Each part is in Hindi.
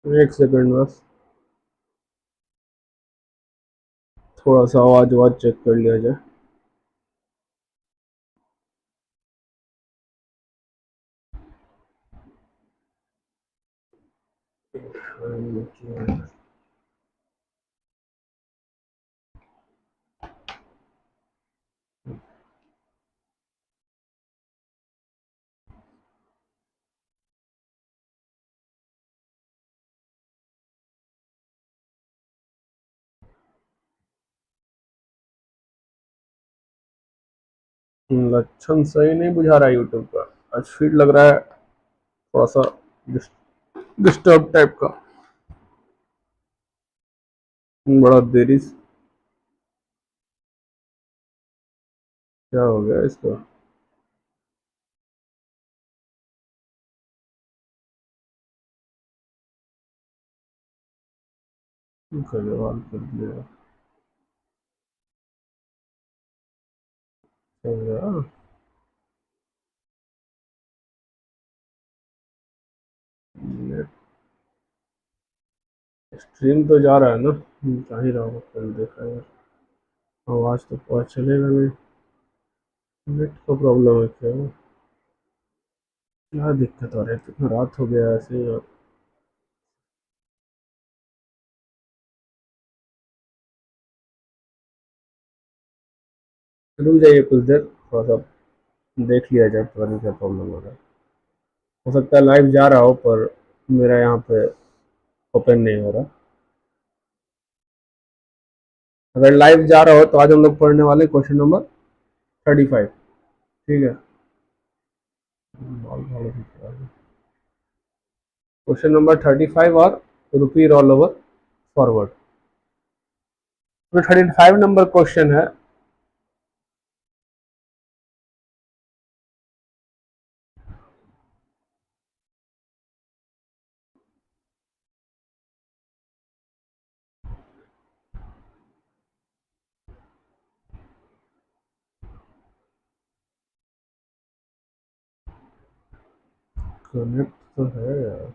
एक सेकंड बस, थोड़ा सा आवाज आवाज चेक कर लिया जाए। लक्षण सही नहीं बुझा रहा है यूट्यूब का। आज फीड लग रहा है थोड़ा सा डिस्टर्ब टाइप का। बड़ा देरी से क्या हो गया इसका? गजवाल कर दिया। चल गया। स्ट्रीम तो जा रहा है ना, जा ही रहा होगा, कल देखा यार। आवाज तो पता चलेगा नहीं। नेट का प्रॉब्लम है क्या? क्या दिक्कत आ रही है? कितना रात हो गया ऐसे ही। और रुक जाइए कुछ देर, थोड़ा सा देख लिया जाए, पता नहीं क्या प्रॉब्लम हो रहा है। हो सकता है लाइव जा रहा हो पर मेरा यहाँ पे ओपन नहीं हो रहा। अगर लाइव जा रहा हो तो आज हम लोग पढ़ने वाले क्वेश्चन नंबर 35। ठीक है। क्वेश्चन नंबर 35 और रुपी रोल ओवर फॉरवर्ड। तो 35 नंबर क्वेश्चन है। कनेक्ट तो है यार,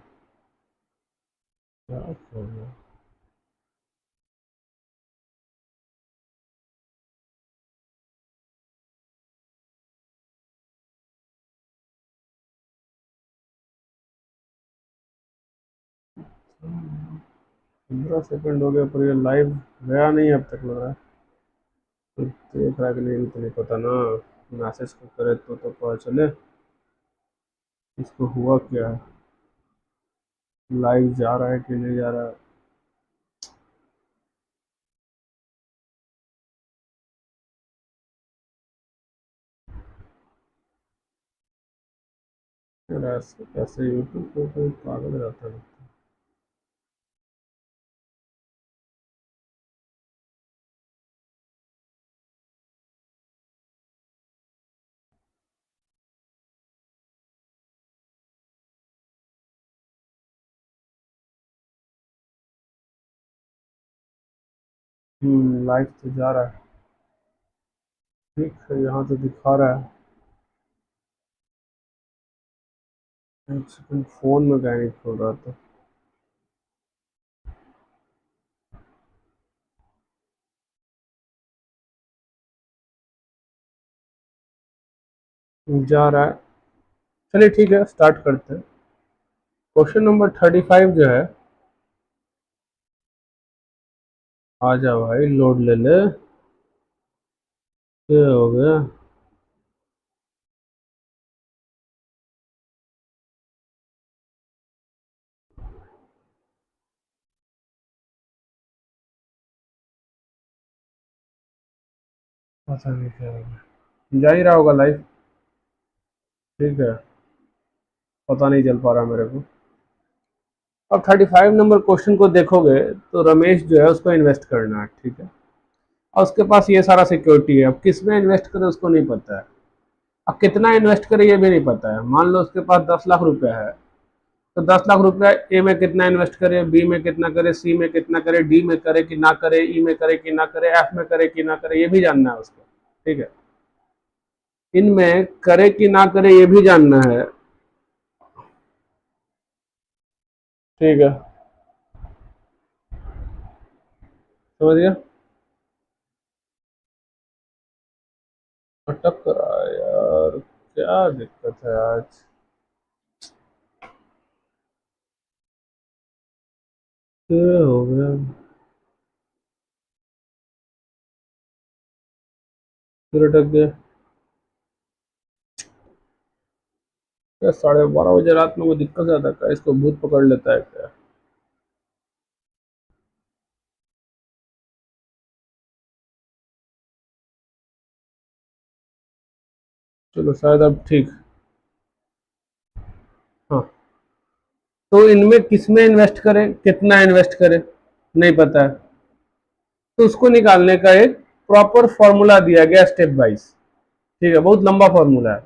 क्या करना। पंद्रह सेकंड हो गया पर ये लाइव गया नहीं अब तक लग रहा है। तो देख रहा है कि नहीं तो नहीं पता ना। मैसेज को करे तो पता चले इसको हुआ क्या है, लाइव जा रहा है कि नहीं जा रहा है। यार ऐसे कैसे यूट्यूब पे कोई पागल रहता है। लाइव तो जा रहा है। ठीक है, यहाँ तो दिखा रहा है। एक सेकंड, फोन में क्या नहीं खोल रहा था। जा रहा है। चलिए ठीक है, स्टार्ट करते हैं। क्वेश्चन नंबर 35 जो है, आ जा भाई लोड ले ले। ये हो गया। पता नहीं क्या हो गया, जा ही रहा होगा लाइव। ठीक है, पता नहीं चल पा रहा मेरे को। अब 35 नंबर क्वेश्चन को देखोगे तो रमेश जो है उसको इन्वेस्ट करना है, ठीक है। और उसके पास ये सारा सिक्योरिटी है, अब किस में इन्वेस्ट करे उसको नहीं पता है। अब कितना इन्वेस्ट करे ये भी नहीं पता है। मान लो उसके पास 10 लाख रुपया है, तो 10 लाख रुपया ए में कितना इन्वेस्ट करे, बी में कितना करे, सी में कितना करे, डी में करे कि ना करे, ई में करे कि ना करे, एफ में करे कि ना करे, ये भी जानना है उसको। ठीक है, इनमें करे कि ना करे ये भी जानना है। ठीक है, समझ गया? अटक रहा है यार, क्या दिक्कत है आज। क्या हो गया? फिर अटक गया। क्या 12:30 बजे रात में वो दिक्कत ज्यादा का, इसको भूत पकड़ लेता है क्या? चलो शायद अब ठीक। हाँ, तो इनमें किसमें इन्वेस्ट करें, कितना इन्वेस्ट करें, नहीं पता है। तो उसको निकालने का एक प्रॉपर फॉर्मूला दिया गया स्टेप वाइज। ठीक है, बहुत लंबा फॉर्मूला है,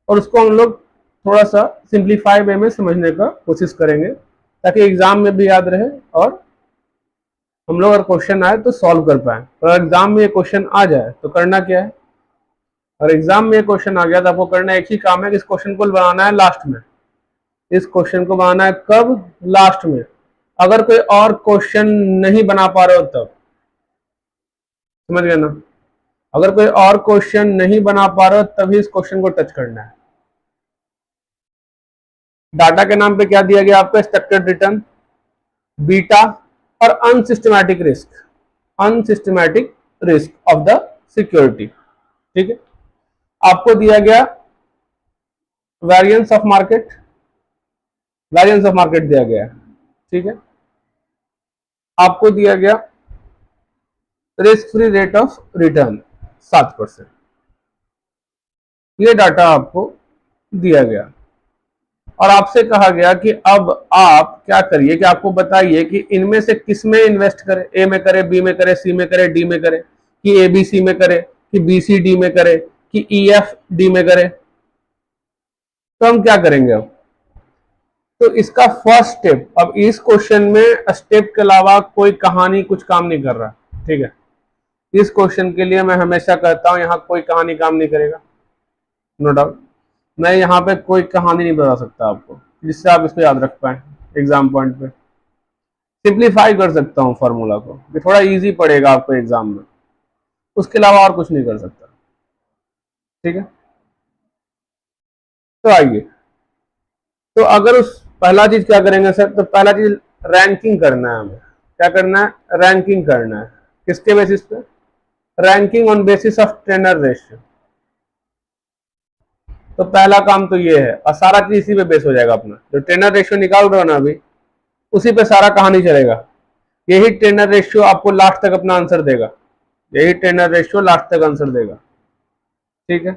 और उसको हम लोग थोड़ा सा सिंप्लीफाई वे में समझने का कोशिश करेंगे, ताकि एग्जाम में भी याद रहे, और हम लोग अगर क्वेश्चन आए तो सॉल्व कर पाए। अगर एग्जाम में ये क्वेश्चन आ जाए तो करना क्या है, और एग्जाम में ये क्वेश्चन आ गया तो आपको करना एक ही काम है कि इस क्वेश्चन को बनाना है लास्ट में। इस क्वेश्चन को बनाना है कब? लास्ट में। अगर कोई और क्वेश्चन नहीं बना पा रहे हो तब, समझ गए ना? अगर कोई और क्वेश्चन नहीं बना पा रहे हो तभी इस क्वेश्चन को टच करना है। डाटा के नाम पे क्या दिया गया आपको? एक्सपेक्टेड रिटर्न, बीटा, और unsystematic risk. Unsystematic risk of the security. ठीक है, आपको दिया गया variance of market, variance of market दिया गया है। ठीक है, आपको दिया गया risk free rate of return 7%। ये डाटा आपको दिया गया, और आपसे कहा गया कि अब आप क्या करिए, कि आपको बताइए कि इनमें से किस में इन्वेस्ट करें, ए में करे, बी में करे, सी में करे, डी में करे, कि ए बी सी में करे, कि बी सी डी में करे, कि ई एफ डी में करे। तो हम क्या करेंगे अब? तो इसका फर्स्ट स्टेप, अब इस क्वेश्चन में स्टेप के अलावा कोई कहानी कुछ काम नहीं कर रहा। ठीक है, इस क्वेश्चन के लिए मैं हमेशा कहता हूं यहां कोई कहानी काम नहीं करेगा, नो डाउट। मैं यहाँ पे कोई कहानी नहीं बता सकता आपको जिससे आप इसको याद रख पाए एग्जाम पॉइंट पे। सिंप्लीफाई कर सकता हूँ फॉर्मूला को, कि थोड़ा इजी पड़ेगा आपको एग्जाम में, उसके अलावा और कुछ नहीं कर सकता। ठीक है, तो आइए, तो अगर उस पहला चीज क्या करेंगे सर, तो पहला चीज रैंकिंग करना है हमें। क्या करना है? रैंकिंग करना है। किसके बेसिस पे? Ranking on basis of trainer ratio. तो पहला काम तो ये है, और सारा चीज इसी पे बेस हो जाएगा अपना। जो ट्रेनर रेशियो निकाल रहे हो ना अभी, उसी पे सारा कहानी चलेगा। यही ट्रेनर रेशियो आपको लास्ट तक अपना आंसर देगा। यही ट्रेनर रेशियो लास्ट तक आंसर देगा। ठीक है,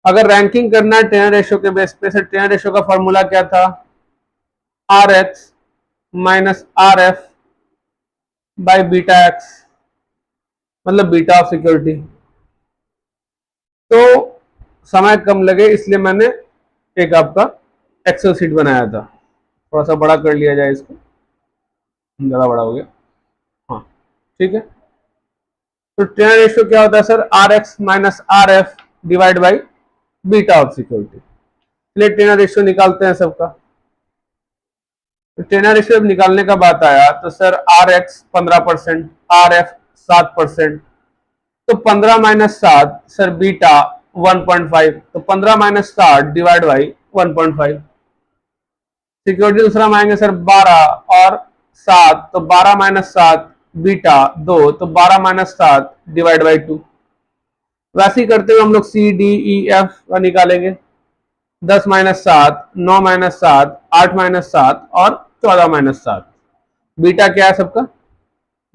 अगर रैंकिंग करना है ट्रेनर रेशियो के बेस पे, से ट्रेनर रेशियो का फॉर्मूला क्या था? R X minus R F by beta X, मतलब बीटा ऑफ सिक्योरिटी। तो समय कम लगे इसलिए मैंने एक आपका एक्सेल सीट बनाया था। थोड़ा सा बड़ा कर लिया जाए इसको, ज़्यादा बड़ा हो गया। हाँ, ठीक है, तो ट्रेनर रेशियो क्या होता है sir? R X minus R F divide by beta of security. चलिए ट्रेनर रेशियो निकालते हैं सबका। तो ट्रेनर रेशियो निकालने का बात आया तो sir R X 15%, R F 7%, तो 15 माइनस 7 सर बीटा 1.5, तो 15 माइनस 7 डिवाइड बाई 1.5। सिक्योरिटी दूसरा मांगेंगे सर 12 और 7, तो 12 माइनस 7 बीटा 2, तो 12 माइनस 7 डिवाइड बाई 2। वैसे ही करते हुए हम लोग सी डी ई एफ का निकालेंगे। 10 माइनस 7, 9 माइनस 7, 8 माइनस 7 और 14 माइनस 7। बीटा क्या है सबका?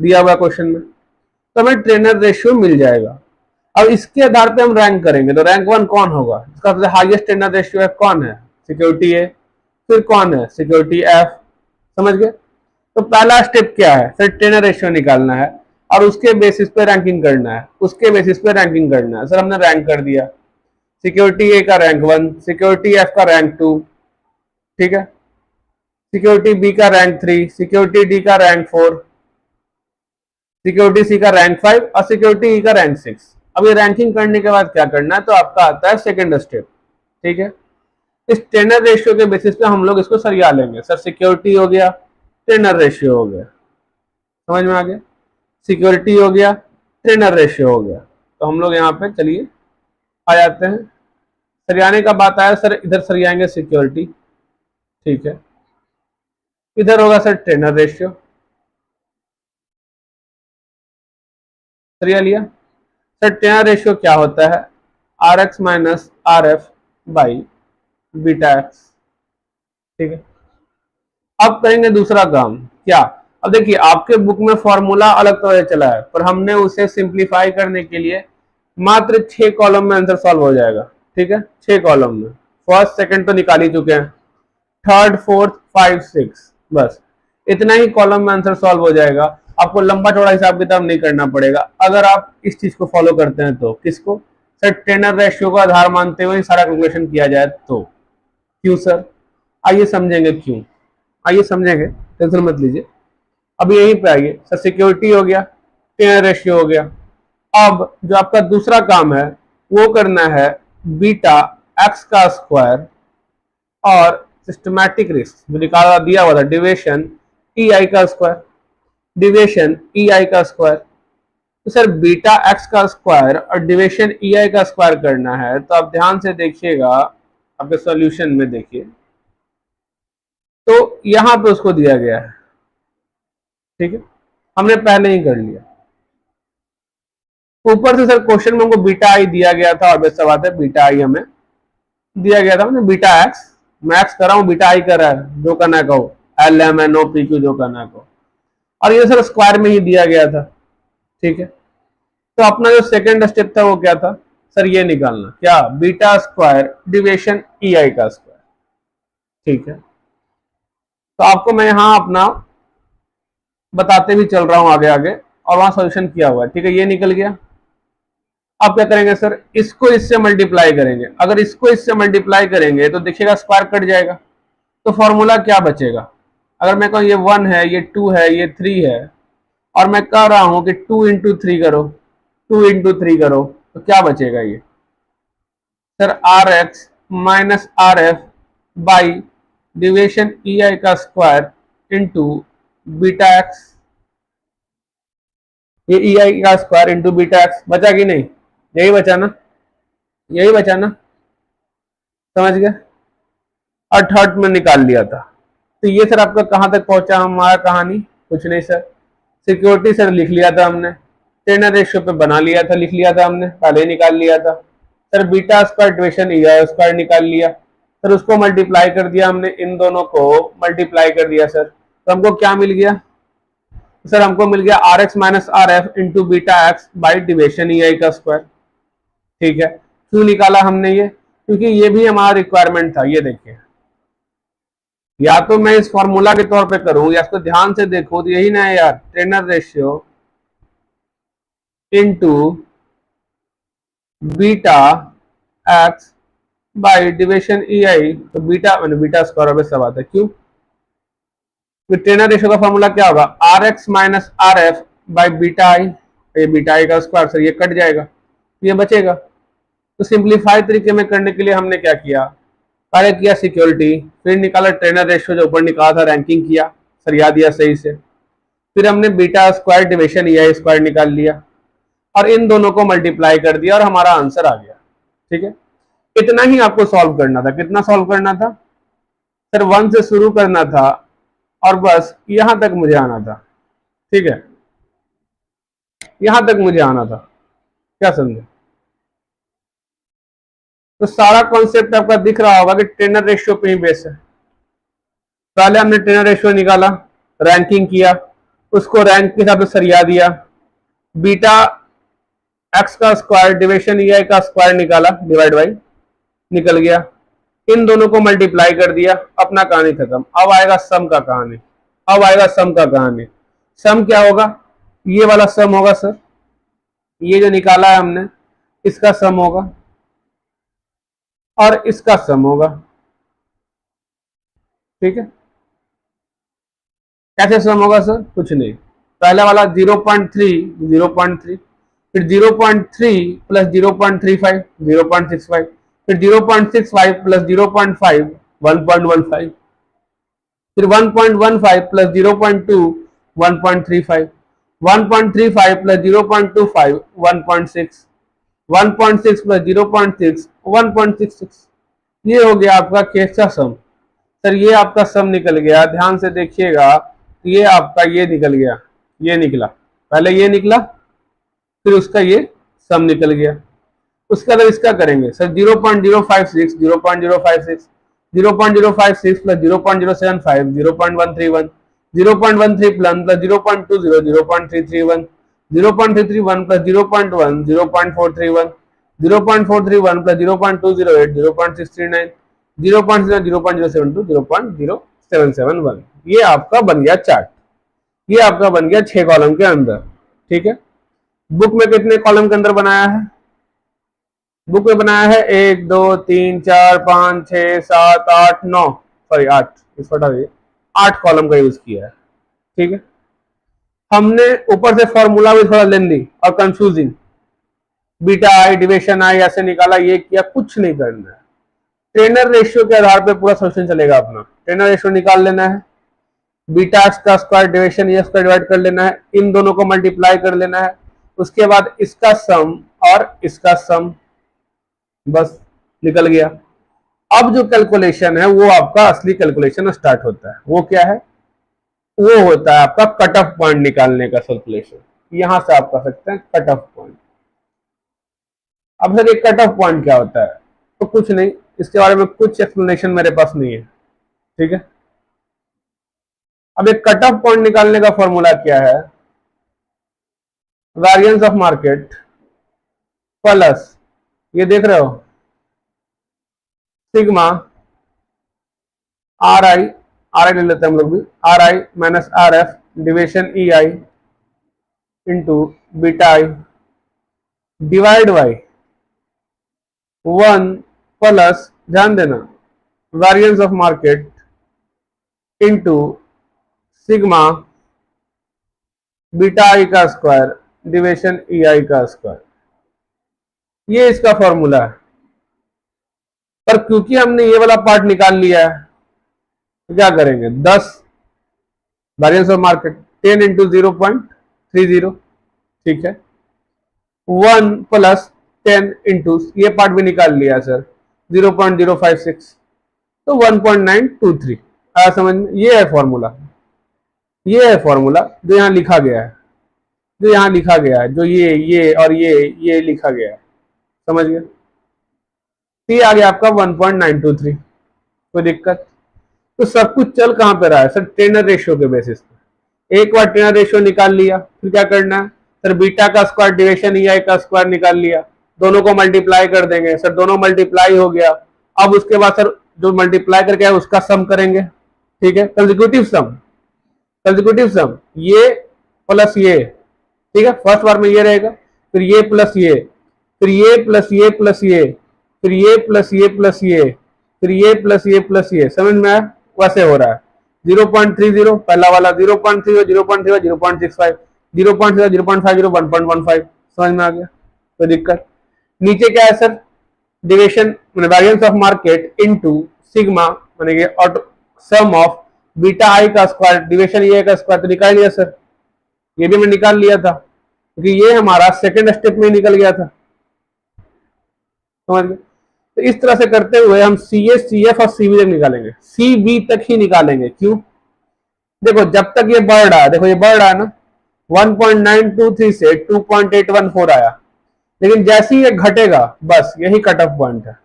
दिया हुआ क्वेश्चन में, तो हमें ट्रेनर रेशियो मिल जाएगा। अब इसके आधार पे हम रैंक करेंगे, तो रैंक 1 कौन होगा? इसका सबसे हाईएस्ट ट्रेनर रेशियो है, कौन है? सिक्योरिटी ए। फिर कौन है? Security F. समझ गए? तो पहला स्टेप क्या है सर? ट्रेनर रेशियो निकालना है, और उसके बेसिस पे रैंकिंग करना है, उसके बेसिस पे रैंकिंग करना है। सर हमने रैंक कर दिया, सिक्योरिटी ए का रैंक 1, सिक्योरिटी एफ का रैंक 2, ठीक है, सिक्योरिटी बी का रैंक 3, सिक्योरिटी डी का रैंक 4, सिक्योरिटी सी का रैंक 5 और सिक्योरिटी ई का रैंक 6। अब ये रैंकिंग करने के बाद क्या करना है, तो आपका आता है सेकेंड स्टेप। ठीक है, इस ट्रेनर रेशियो के बेसिस पे हम लोग इसको सरिया लेंगे। सर सिक्योरिटी हो गया, ट्रेनर रेशियो हो गया, समझ में आ गया? सिक्योरिटी हो गया, ट्रेनर रेशियो हो गया। तो हम लोग यहाँ पे चलिए आ जाते हैं। सरियाने का बात आया सर, इधर सरियाएंगे सिक्योरिटी, ठीक है। इधर होगा सर ट्रेनर रेशियो, सरिया लिया। सर ट्रेनर रेशियो क्या होता है? R X minus R F by beta X, ठीक है। अब करेंगे दूसरा काम, क्या? अब देखिए आपके बुक में फॉर्मूला अलग तरह से चला है, पर हमने उसे सिंप्लीफाई करने के लिए मात्र 6 कॉलम में आंसर सॉल्व हो जाएगा, ठीक है। 6 कॉलम में फर्स्ट सेकंड तो निकाल ही चुके हैं, थर्ड फोर्थ 5 6, बस इतना ही कॉलम में आंसर सॉल्व हो जाएगा। आपको लंबा चौड़ा हिसाब किताब नहीं करना पड़ेगा अगर आप इस चीज को फॉलो करते हैं तो। किसको? सर ट्रेनर रेशियो को आधार मानते हुए सारा कैलकुलेशन किया जाए तो। क्यों सर? आइए समझेंगे क्यों, आइए समझेंगे, टेंशन मत लीजिए। अभी यहीं पे आइए सर, सिक्योरिटी हो गया, ट्रेनर रेशियो हो गया। अब जो आपका दूसरा काम है वो करना है बीटा एक्स का स्क्वायर और सिस्टमैटिक रिस्क जो निकाला दिया हुआ था डिविएशन ई आई का स्क्वायर, डिविएशन ई आई का स्क्वायर। तो सर बीटा एक्स का स्क्वायर और डिविएशन ई आई का स्क्वायर करना है, तो आप ध्यान से देखिएगा आपके सॉल्यूशन में, देखिए तो यहां पे उसको दिया गया है, ठीक है। हमने पहले ही कर लिया। ऊपर से सर क्वेश्चन में हमको बीटा आई दिया गया था, और वैसा बात है बीटा आई हमें दिया गया था, हमने बीटा एक्स, मैं एक्स कर रहा हूँ, बीटा आई कर रहा है, जो करना है कहो, L M N O P Q जो करना है कहो। और ये सर स्क्वायर में ही दिया गया था, ठीक है। तो अपना जो सेकंड स्टेप था वो क्या था सर? ये निकालना, क्या? Beta square deviation E I का स्क्वायर, ठीक है। तो आपको मैं यहां अपना बताते भी चल रहा हूं आगे आगे, और वहां सॉल्यूशन किया हुआ है, ठीक है। ये निकल गया। अब क्या करेंगे सर? इसको इससे मल्टीप्लाई करेंगे। अगर इसको इससे मल्टीप्लाई करेंगे तो देखिएगा स्क्वायर कट जाएगा, तो फॉर्मूला क्या बचेगा? अगर मैं कहूँ ये 1 है, ये 2 है, ये 3 है, और मैं कह रहा हूं कि 2 इंटू 3 करो, 2 इंटू 3 करो, तो क्या बचेगा? ये sir R X minus R F by deviation E I का स्क्वायर इंटू बीटा एक्स, ये ई आई का स्क्वायर इंटू बीटा एक्स बचा कि नहीं? यही बचा ना, यही बचा ना, समझ गए? और थर्ड में निकाल लिया था। तो ये सर आपका कहां तक पहुंचा हमारा कहानी? कुछ नहीं सर, सिक्योरिटी सर लिख लिया था हमने, ट्रेनर रेशियो पे बना लिया था, लिख लिया था हमने, पहले ही निकाल लिया था। Sir beta square deviation E आई स्क्वायर निकाल लिया, सर उसको मल्टीप्लाई कर दिया हमने, इन दोनों को मल्टीप्लाई कर दिया सर, तो हमको क्या मिल गया सर? हमको मिल गया R X minus R F into beta X by deviation E I का स्क्वायर, ठीक है। क्यों निकाला हमने ये? क्योंकि ये भी हमारा रिक्वायरमेंट था। ये देखिए, या तो मैं इस फॉर्मूला के तौर पे करूं या इसको ध्यान से देखो, तो यही ना है यार, Treynor ratio into beta X by deviation E I, तो बीटा बीटा स्क्वायर ऑफ सब आता है। क्यों? ट्रेनर रेशियो का फॉर्मूला क्या होगा? R X minus R F by beta I, ये बीटा आई का स्क्वायर, सर ये कट जाएगा, ये बचेगा। तो सिंप्लीफाई तरीके में करने के लिए हमने क्या किया? पहले किया सिक्योरिटी, फिर निकाला ट्रेनर रेशियो जो ऊपर निकाला था, रैंकिंग किया, सर याद दिया सही से, फिर हमने बीटा स्क्वायर डिविएशन ई आई स्क्वायर निकाल लिया, और इन दोनों को मल्टीप्लाई कर दिया, और हमारा आंसर आ गया, ठीक है। इतना ही आपको सॉल्व करना था। कितना सॉल्व करना था सर? 1 से शुरू करना था और बस यहां तक मुझे आना था, ठीक है, यहां तक मुझे आना था। क्या समझे? तो सारा कॉन्सेप्ट आपका दिख रहा होगा कि ट्रेनर रेशियो पे ही बेस है। पहले हमने ट्रेनर रेशियो निकाला, रैंकिंग किया, उसको रैंक के हिसाब से सरिया दिया, बीटा एक्स का स्क्वायर डिविएशन ई आई का स्क्वायर निकाला, डिवाइड बाई, निकल गया, इन दोनों को मल्टीप्लाई कर दिया, अपना कहानी खत्म। अब आएगा सम का कहानी, अब आएगा सम का कहानी। सम क्या होगा? ये वाला सम होगा सर, ये जो निकाला है हमने इसका सम होगा, और इसका सम होगा, ठीक है। कैसे सम होगा सर? कुछ नहीं, पहला वाला 0.3 0.3, फिर 0.3 प्लस 0.35 0.65, फिर 0.65 प्लस 0.5 1.15, फिर 1.15 प्लस 0.2 1.35, 1.35 प्लस 0.25 1.6, 1.6 प्लस 0.6 1.66। ये हो गया आपका केस का सम। सर ये आपका सम निकल गया, ध्यान से देखिएगा, ये आपका ये निकल गया, ये निकला, पहले ये निकला, फिर उसका ये सम निकल गया। उसके बाद इसका करेंगे sir 0.056 0.056 0.056 plus 0.075 0.131 0.131 plus 0.20 0.331 0.331 plus 0.1 0.431 0.431 plus 0.208 0.639 0.072 0.0771। ये आपका बन गया चार्ट, ये आपका बन गया 6 कॉलम के अंदर। ठीक है, बुक में कितने कॉलम के अंदर बनाया है? बुक में बनाया है 1 2 3 4 5 6 7 8 9, सॉरी 8, इस हटा दिए, 8 कॉलम का यूज किया है। ठीक है, हमने ऊपर से फॉर्मूला भी थोड़ा लेंदी और कंफ्यूजिंग, बीटा आई डिविजन आई ऐसे निकाला, ये किया, कुछ नहीं करना है। ट्रेनर रेशियो के आधार पे पूरा सोल्यूशन चलेगा अपना। ट्रेनर रेशियो निकाल लेना है, बीटा का स्क्वायर डिविजन ये स्क्वायर डिवाइड कर लेना है, इन दोनों को मल्टीप्लाई कर लेना है, उसके बाद इसका सम और इसका सम, बस निकल गया। अब जो कैलकुलेशन है वो आपका असली कैलकुलेशन स्टार्ट होता है। वो क्या है? वो होता है आपका कट ऑफ पॉइंट निकालने का कैलकुलेशन। यहां से आप कर सकते हैं कट ऑफ पॉइंट। अब सर ये कट ऑफ पॉइंट क्या होता है? तो कुछ नहीं, इसके बारे में कुछ एक्सप्लेनेशन मेरे पास नहीं है। ठीक है, अब एक कट ऑफ पॉइंट निकालने का फॉर्मूला क्या है? वेरिएंस ऑफ मार्केट प्लस, ये देख रहे हो, सिग्मा आर आई, ले लेते हैं हम लोग भी, R I minus R F division E I into beta I divide by 1 plus, ध्यान देना, variance of market into sigma beta I का स्क्वायर डिविजन ई आई का स्क्वायर। ये इसका फॉर्मूला है। पर क्योंकि हमने ये वाला पार्ट निकाल लिया है तो क्या करेंगे, 10 वेरिएंस ऑफ मार्केट 10 इंटू 0.30, ठीक है, 1 प्लस 10 इंटू, ये पार्ट भी निकाल लिया सर, 0.056, तो 1.923 आया समझ में? ये है फॉर्मूला, ये है फॉर्मूला जो यहाँ लिखा गया है, जो यहाँ लिखा गया है, जो ये और ये लिखा गया है, समझ गए? ये आ गया आपका 1.923। कोई दिक्कत? तो सब कुछ चल कहां पे रहा है सर? ट्रेनर रेशियो के बेसिस पे। एक बार ट्रेनर रेशियो निकाल लिया, फिर क्या करना है सर? बीटा का स्क्वायर डिविजन ई आई का स्क्वायर निकाल लिया, दोनों को मल्टीप्लाई कर देंगे सर, दोनों मल्टीप्लाई हो गया। अब उसके बाद सर जो मल्टीप्लाई करके है उसका सम करेंगे। ठीक है, कंसेक्यूटिव सम, कंसेक्यूटिव सम, ये प्लस ये, ठीक है, फर्स्ट बार में ये रहेगा, फिर ये प्लस ये, फिर ये प्लस ये प्लस ये, फिर ये प्लस ये प्लस ये, फिर ये प्लस ये प्लस ये, समझ में आया? वैसे हो रहा है 0.30 पहला वाला, 0.30 0.30 0.65 0.0 0.50 1.15, समझ में आ गया? कोई दिक्कत? नीचे क्या है sir? Division variance of market into sigma माने सम ऑफ बीटा आई का स्क्वायर डिविजन ए का स्क्वायर, तो निकाल लिया सर, ये भी मैं निकाल लिया था क्योंकि ये हमारा सेकंड स्टेप में निकल गया था, समझ गए? तो इस तरह से करते हुए हम सी ए सी एफ और सी बी तक निकालेंगे, सी बी तक ही निकालेंगे। क्यों? देखो जब तक ये बढ़ रहा है, देखो ये बढ़ रहा है ना, 1.923 से 2.814 आया, लेकिन जैसे ही ये घटेगा बस यही कट ऑफ पॉइंट है,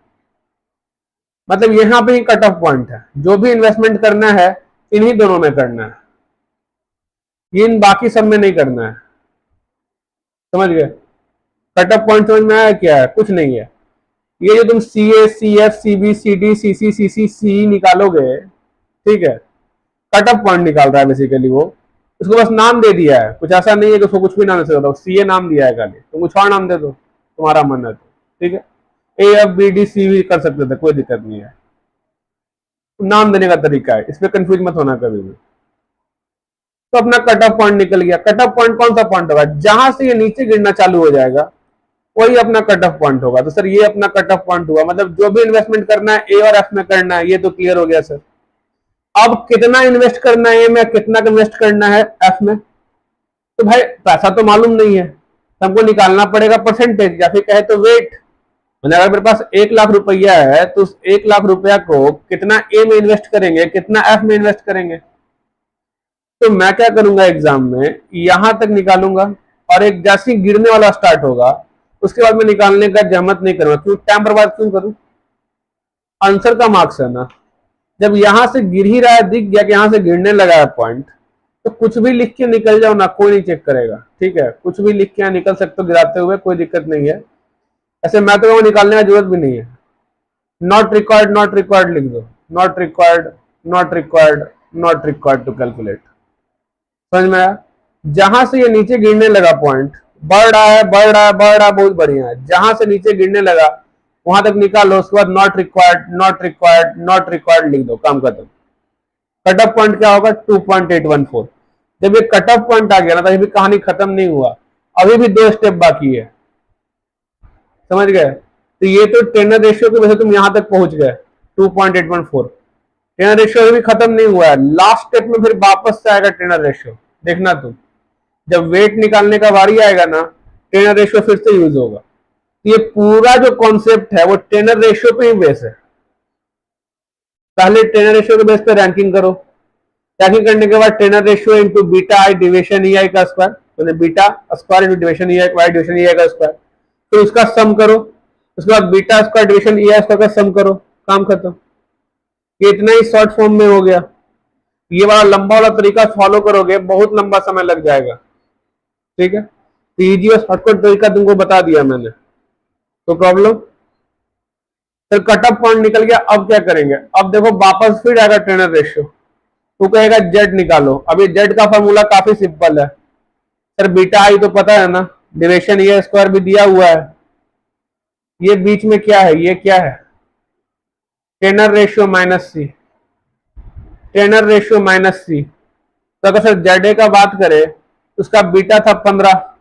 मतलब यहां पे ही कट ऑफ पॉइंट है। जो भी इन्वेस्टमेंट करना है इन्हीं दोनों में करना है, इन बाकी सब में नहीं करना है, समझ गए? कट ऑफ पॉइंट समझ में आया क्या है? कुछ नहीं है। ये जो तुम C A C F C B C D C C C C C निकालोगे, ठीक है, कट ऑफ पॉइंट निकाल रहा है बेसिकली वो, उसको बस नाम दे दिया है, कुछ ऐसा नहीं है कि उसको कुछ भी नाम दे सकता, सी ए नाम दिया है खाली, तुम कुछ और नाम दे दो, तुम्हारा मन है तो, ठीक है, A F B D C भी कर सकते थे, कोई दिक्कत नहीं है, नाम देने का तरीका है, इसमें कंफ्यूज मत होना कभी भी। तो अपना कट ऑफ पॉइंट निकल गया। कट ऑफ पॉइंट कौन सा पॉइंट होगा? जहां से ये नीचे गिरना चालू हो जाएगा वही अपना कट ऑफ पॉइंट होगा। तो सर ये अपना कट ऑफ पॉइंट हुआ, मतलब जो भी इन्वेस्टमेंट करना है ए और एफ में करना है, ये तो क्लियर हो गया सर। अब कितना इन्वेस्ट करना है ए में, कितना इन्वेस्ट करना है एफ में, तो भाई पैसा तो मालूम नहीं है, तो हमको निकालना पड़ेगा परसेंटेज, या फिर कहे तो वेट। मैंने अगर मेरे पास 1 लाख रुपया है तो उस 1 लाख रुपया को कितना ए में इन्वेस्ट करेंगे, कितना एफ में इन्वेस्ट करेंगे। तो मैं क्या करूंगा एग्जाम में, यहां तक निकालूंगा, और एक जैसे ही गिरने वाला स्टार्ट होगा उसके बाद मैं निकालने का जहमत नहीं करूंगा। क्यों टाइम बर्बाद क्यों करूं, आंसर का मार्क्स है ना। जब यहां से गिर ही रहा है, दिख गया कि यहां से गिरने लगा है पॉइंट, तो कुछ भी लिख के निकल जाओ ना, कोई नहीं चेक करेगा। ठीक है, कुछ भी लिख के यहाँ निकल सकते हो गिराते हुए, कोई दिक्कत नहीं है। ऐसे मैं तो निकालने की जरूरत भी नहीं है। नॉट रिक्वायर्ड लिख दो, not required, not required, not required to calculate. समझ में आया। जहां से ये नीचे गिरने लगा पॉइंट, बढ़ रहा है बढ़ रहा है बढ़ रहा है, बहुत बढ़िया है। जहां से नीचे गिरने लगा वहां तक निकालो, उसके बाद not required, not required, not required लिख दो, काम खत्म। कट ऑफ पॉइंट क्या होगा, 2.814। जब ये कट ऑफ पॉइंट आ गया ना, तो अभी कहानी खत्म नहीं हुआ, अभी भी 2 स्टेप बाकी है। समझ गए। तो ये तो टेनर रेशियो की वजह से तुम यहां तक पहुंच गए 2.814। टेनर रेशियो अभी खत्म नहीं हुआ है, लास्ट स्टेप में फिर वापस से आएगा टेनर रेशियो। देखना तुम, जब वेट निकालने का बारी आएगा ना, टेनर रेशियो फिर से यूज होगा। ये पूरा जो कॉन्सेप्ट है वो टेनर रेशियो पे ही बेस है। पहले टेनर रेशियो के बेस पे रैंकिंग करो, रैंकिंग करने के बाद tenor ratio into beta I division E I का स्क्वायर, मतलब beta square into division E I Y division E I का स्क्वायर, तो उसका सम करो। उसके बाद बीटा स्क्वायर डिविजन ई आई स्क्वायर का सम करो, काम खत्म। ये इतना ही शॉर्ट फॉर्म में हो गया। ये वाला लंबा वाला तरीका फॉलो करोगे बहुत लंबा समय लग जाएगा। ठीक है, तो इजी और शॉर्टकट तरीका तुमको बता दिया मैंने। तो प्रॉब्लम, फिर कट ऑफ पॉइंट निकल गया, अब क्या करेंगे, अब देखो वापस फिर आएगा टेनर रेशियो। तो कहेगा जेड निकालो। अब ये जेड का फॉर्मूला काफी सिंपल है सर, बीटा आई तो पता है ना, डिविजन ये स्क्वायर भी दिया हुआ है। ये बीच में क्या है, ये क्या है, tenor ratio minus C, Treynor ratio minus सी। तो अगर सर जेड ए का बात करें, उसका बीटा था 15,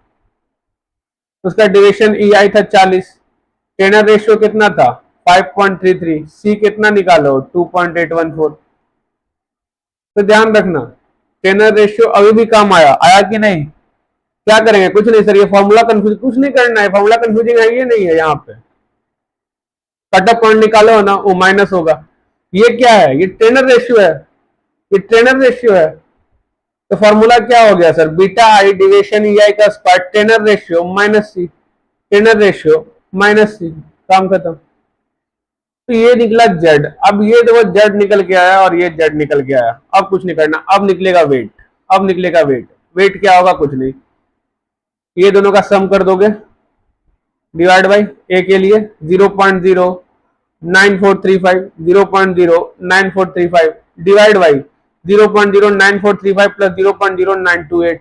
उसका डिविजन ई आई था 40, टेनर रेशियो कितना था 5.33, सी कितना निकालो 2.814। तो ध्यान रखना, टेनर रेशियो अभी भी काम आया, आया कि नहीं। क्या करेंगे, कुछ नहीं सर, ये फॉर्मूला कंफ्यूज, कुछ नहीं करना है, फॉर्मूला कंफ्यूजिंग है ये नहीं है। यहाँ पे कट ऑफ पॉइंट निकालो ना, वो माइनस होगा। ये क्या है, ये टेनर रेशियो है, ये टेनर रेशियो है। तो फॉर्मूला क्या हो गया sir, beta I division E I का square tenor ratio minus C, Treynor ratio minus C, काम खत्म। तो ये निकला जेड। अब ये देखो जेड निकल के आया और ये जेड निकल के आया, अब कुछ नहीं करना, अब निकलेगा वेट, अब निकलेगा वेट। वेट क्या होगा, कुछ नहीं, ये दोनों का सम कर दोगे, डिवाइड बाई ए के लिए 0.09435, 0.09435 डिवाइड बाई 0.09435 प्लस 0.0928,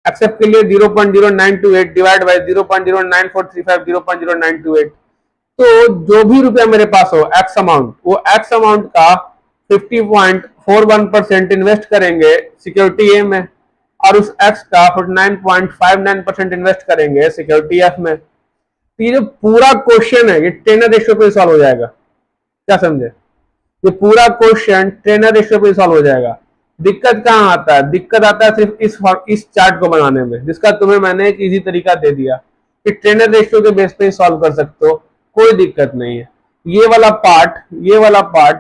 एक्सेप्ट के लिए 0.0928 डिवाइड बाई 0.09435, 0.0928। तो जो भी रुपया मेरे पास हो एक्स अमाउंट, वो एक्स अमाउंट का 50.41% इन्वेस्ट करेंगे सिक्योरिटी ए में, और उस एक्स का 49.59% इन्वेस्ट करेंगे सिक्योरिटी एफ में। तो ये जो पूरा क्वेश्चन है ये टेनर रेशियो पे सॉल्व हो जाएगा। क्या समझे, ये पूरा क्वेश्चन टेनर रेशियो पे सॉल्व हो जाएगा। दिक्कत कहाँ आता है, दिक्कत आता है सिर्फ इस चार्ट को बनाने में, जिसका तुम्हें मैंने एक इजी तरीका दे दिया कि टेनर रेशियो के बेस पे सॉल्व कर सकते हो, कोई दिक्कत नहीं है। ये वाला पार्ट, ये वाला पार्ट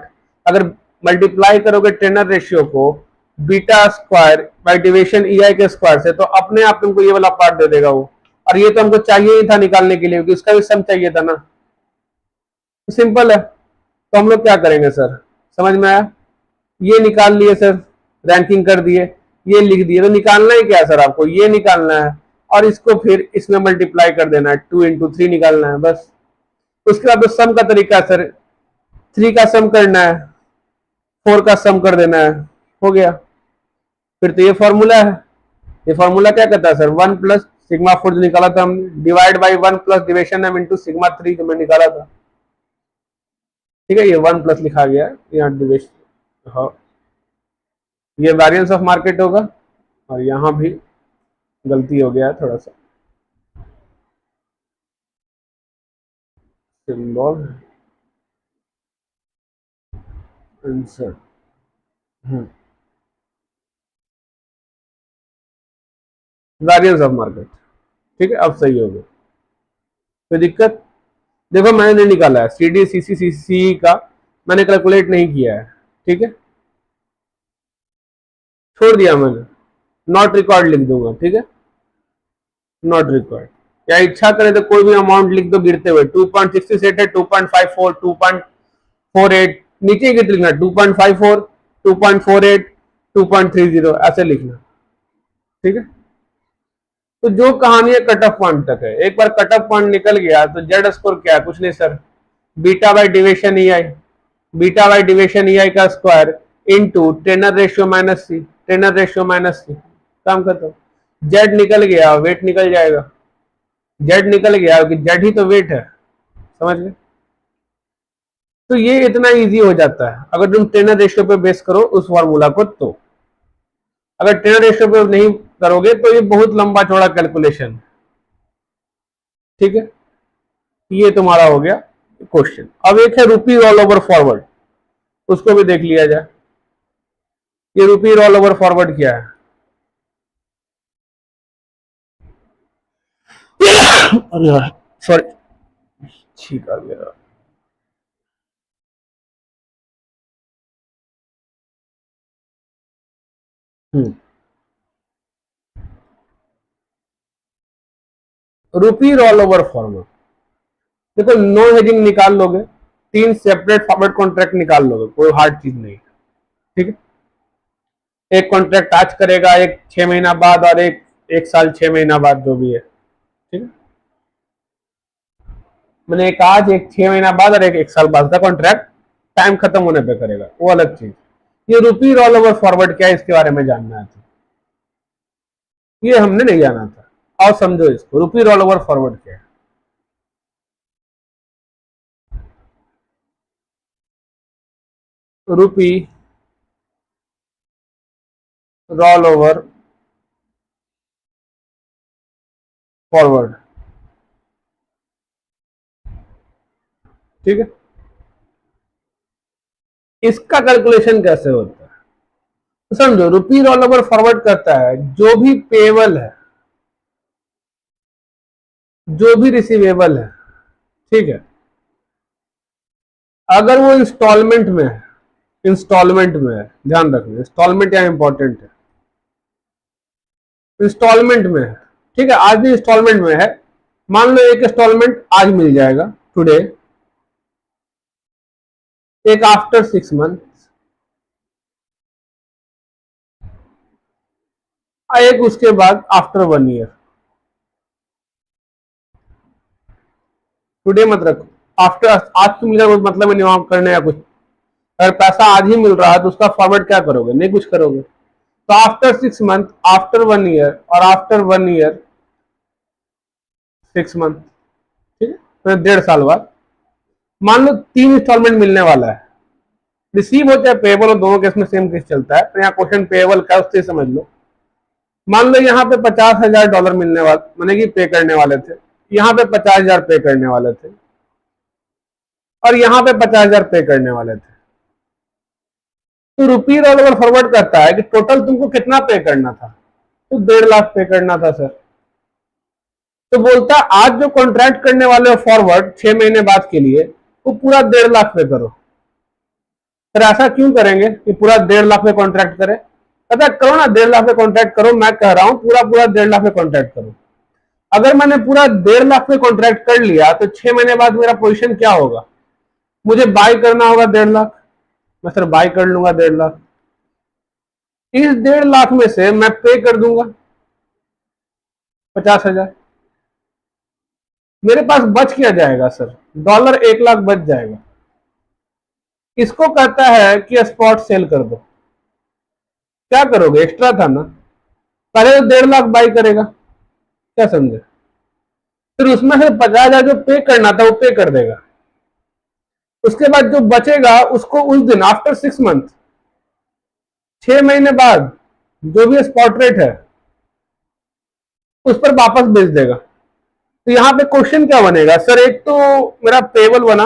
अगर मल्टीप्लाई करोगे टेनर रेशियो को beta square by division E आई के स्क्वायर से, तो अपने आप तुमको ये वाला पार्ट दे देगा वो। और ये तो हमको चाहिए ही था निकालने के लिए, क्योंकि इसका भी सम चाहिए था ना। तो सिंपल है, तो हम लोग क्या करेंगे सर, समझ में आया। ये निकाल लिए सर, रैंकिंग कर दिए, ये लिख दिए। तो निकालना ही क्या है सर, आपको ये निकालना है और इसको फिर इसमें मल्टीप्लाई कर देना है, 2 into 3 निकालना है बस। उसके बाद तो सम का तरीका है सर, 3 का सम करना है, 4 का सम कर देना है, हो गया। फिर तो ये फॉर्मूला है, ये फॉर्मूला क्या कहता है सर, 1 प्लस सिग्मा 4 जो निकाला था हमने, divide by 1 plus division M into sigma 3 जो मैं निकाला था। ठीक है, ये 1 प्लस लिखा गया है यहाँ डिविजन। हाँ, ये वैरियंस ऑफ मार्केट होगा, और यहाँ भी गलती हो गया है थोड़ा सा, symbol answer. Variance of market. ठीक है, अब सही हो गया, कोई दिक्कत? देखो मैंने नहीं निकाला है सी डी सी सी सी सी का, मैंने कैलकुलेट नहीं किया है। ठीक है, छोड़ दिया मैंने, नॉट रिकॉर्ड लिख दूंगा। ठीक है, नॉट रिक्वायर्ड। या इच्छा करे तो कोई भी अमाउंट लिख दो गिरते हुए, 2.66 है, 2.54, 2.48, नीचे गिर लिखना 2.54, 2.48, 2.30 ऐसे लिखना। ठीक है, तो जो कहानी है कट ऑफ पॉइंट तक है, एक बार कट ऑफ पॉइंट निकल गया तो जेड स्कोर क्या है, कुछ नहीं sir, beta by deviation E I, beta by deviation E I का square into Treynor ratio minus C, Treynor ratio minus C, काम करता हूं। जेड निकल गया, वेट निकल जाएगा, जेड निकल गया कि जेड ही तो वेट है, समझ गए? तो ये इतना इजी हो जाता है अगर तुम टेनर रेशियो पे बेस करो उस फॉर्मूला को। तो अगर टेनर रेशियो पे नहीं करोगे तो ये बहुत लंबा चौड़ा कैलकुलेशन। ठीक है, ये तुम्हारा हो गया क्वेश्चन। अब एक है रुपी रोल ओवर फॉरवर्ड, उसको भी देख लिया जाए। ये रुपी रोल ओवर फॉरवर्ड क्या है? अरे सॉरी, ठीक आ गया। रुपी रोल ओवर फॉरवर्ड, देखो नो हेजिंग निकाल लोगे, 3 सेपरेट फॉरवर्ड कॉन्ट्रैक्ट निकाल लोगे, कोई हार्ड चीज नहीं। ठीक है, एक कॉन्ट्रैक्ट आज करेगा, एक 6 महीना बाद, और एक साल 6 महीना बाद, जो भी है। ठीक है, मैंने एक आज, एक 6 महीना बाद, और एक साल बाद का कॉन्ट्रैक्ट टाइम खत्म होने पे करेगा, वो अलग चीज। ये रुपी रोल ओवर फॉरवर्ड क्या है, इसके बारे में जानना है, ये हमने नहीं जाना था। और समझो इसको, रुपी रोल ओवर फॉरवर्ड क्या है। रुपी रोल ओवर फॉरवर्ड, ठीक है, इसका कैलकुलेशन कैसे होता है तो समझो। रुपी रोल ओवर फॉरवर्ड करता है जो भी पेएबल है, जो भी रिसीवेबल है, ठीक है, अगर वो इंस्टॉलमेंट में है, इंस्टॉलमेंट में है, ध्यान रखना इंस्टॉलमेंट यहाँ इंपॉर्टेंट है, इंस्टॉलमेंट में है। ठीक है, आज भी इंस्टॉलमेंट में है, मान लो एक इंस्टॉलमेंट आज मिल जाएगा टुडे, एक आफ्टर 6 मंथ, एक उसके बाद आफ्टर 1 ईयर। टुडे मत रखो, आफ्टर, आज तो मिल जाएगा मतलब नहीं वहां करने या कुछ। अगर पैसा आज ही मिल रहा है तो उसका फॉरवर्ड क्या करोगे, नहीं कुछ करोगे। तो आफ्टर 6 मंथ, आफ्टर 1 ईयर, और आफ्टर 1 ईयर 6 मंथ, ठीक है, तो 1.5 साल बाद मान लो 3 इंस्टॉलमेंट मिलने वाला है। रिसीव होता है पेएबल, और दोनों केस में सेम केस चलता है, तो यहाँ क्वेश्चन पेएबल का उससे समझ लो। मान लो यहाँ पे $50,000 मिलने वाले, माने कि पे करने वाले थे, यहाँ पे 50,000 पे करने वाले थे, और यहाँ पे 50,000 पे करने वाले थे। तो रुपी रोल ओवर फॉरवर्ड करता है कि टोटल तुमको कितना पे करना था, तो 1.5 लाख पे करना था सर। तो बोलता आज जो कॉन्ट्रैक्ट करने वाले हो फॉरवर्ड 6 महीने बाद के लिए, वो पूरा 1.5 लाख पे करो। फिर ऐसा क्यों करेंगे कि पूरा 1.5 लाख पे कॉन्ट्रैक्ट करें? पता करो ना, 1.5 लाख पे कॉन्ट्रैक्ट करो, मैं कह रहा हूं पूरा पूरा 1.5 लाख पे कॉन्ट्रैक्ट करो। अगर मैंने पूरा 1.5 लाख पे कॉन्ट्रैक्ट कर लिया तो 6 महीने बाद मेरा पोजीशन क्या होगा, मुझे बाय करना होगा 1.5 लाख, मैं सर बाय कर लूंगा 1.5 लाख, इस 1.5 लाख में से मैं पे कर दूंगा 50,000, मेरे पास बच क्या जाएगा सर, $1 लाख बच जाएगा। इसको कहता है कि स्पॉट सेल कर दो। क्या करोगे, एक्स्ट्रा था ना, पहले तो 1.5 लाख बाई करेगा, क्या समझे, फिर उसमें से 50,000 जो पे करना था वो पे कर देगा, उसके बाद जो बचेगा उसको उस दिन आफ्टर 6 मंथ, 6 महीने बाद जो भी स्पॉट रेट है उस पर वापस बेच देगा। तो यहाँ पे क्वेश्चन क्या बनेगा सर, एक तो मेरा पेबल बना,